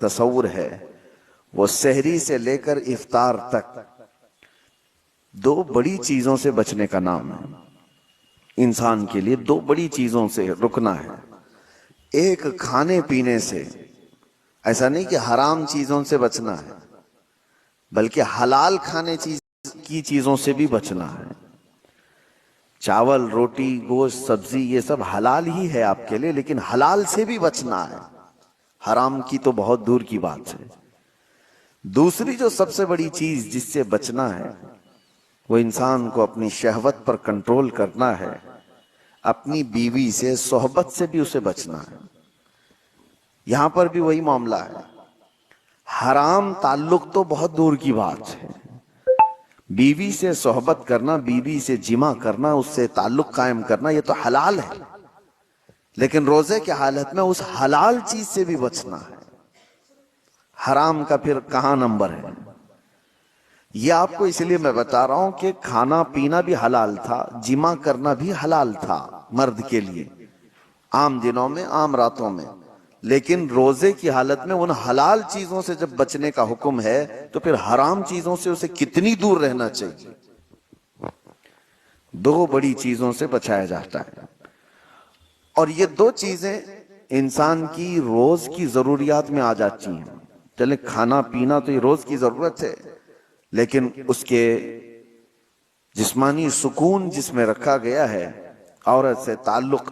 تصور ہے وہ سحری سے لے کر افطار تک دو بڑی چیزوں سے بچنے کا نام ہے۔ انسان کے لیے دو بڑی چیزوں سے رکنا ہے، ایک کھانے پینے سے، ایسا نہیں کہ حرام چیزوں سے بچنا ہے بلکہ حلال کھانے کی چیزوں سے بھی بچنا ہے۔ چاول، روٹی، گوشت، سبزی یہ سب حلال ہی ہے آپ کے لیے، لیکن حلال سے بھی بچنا ہے، حرام کی تو بہت دور کی بات ہے۔ دوسری جو سب سے بڑی چیز جس سے بچنا ہے وہ انسان کو اپنی شہوت پر کنٹرول کرنا ہے، اپنی بیوی سے، صحبت سے بھی اسے بچنا ہے۔ یہاں پر بھی وہی معاملہ ہے، حرام تعلق تو بہت دور کی بات ہے، بیوی سے صحبت کرنا، بیوی سے جمع کرنا، اس سے تعلق قائم کرنا یہ تو حلال ہے، لیکن روزے کی حالت میں اس حلال چیز سے بھی بچنا ہے۔ حرام کا پھر کہاں نمبر ہے؟ یہ آپ کو اس لیے میں بتا رہا ہوں کہ کھانا پینا بھی حلال تھا، جمع کرنا بھی حلال تھا مرد کے لیے عام دنوں میں، عام راتوں میں، لیکن روزے کی حالت میں ان حلال چیزوں سے جب بچنے کا حکم ہے تو پھر حرام چیزوں سے اسے کتنی دور رہنا چاہیے۔ دو بڑی چیزوں سے بچایا جاتا ہے، اور یہ دو چیزیں انسان کی روز کی ضروریات میں آ جاتی ہیں۔ چلے کھانا پینا تو یہ روز کی ضرورت ہے، لیکن اس کے جسمانی سکون جس میں رکھا گیا ہے، عورت سے تعلق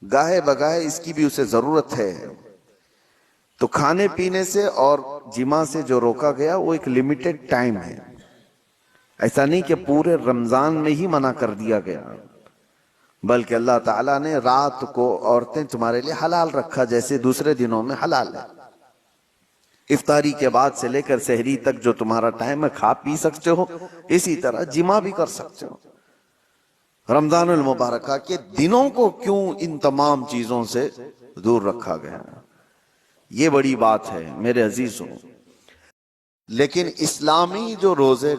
گاہے بگاہے اس کی بھی اسے ضرورت ہے۔ تو کھانے پینے سے اور جماع سے جو روکا گیا وہ ایک لیمیٹڈ ٹائم ہے، ایسا نہیں کہ پورے رمضان میں ہی منع کر دیا گیا، بلکہ اللہ تعالیٰ نے رات کو عورتیں تمہارے لیے حلال رکھا جیسے دوسرے دنوں میں حلال ہے۔ افطاری کے بعد سے لے کر سحری تک جو تمہارا ٹائم ہے کھا پی سکتے ہو، اسی طرح جماع بھی کر سکتے ہو۔ رمضان المبارکہ کے دنوں کو کیوں ان تمام چیزوں سے دور رکھا گیا؟ یہ بڑی بات ہے میرے عزیزوں۔ لیکن اسلامی جو روزے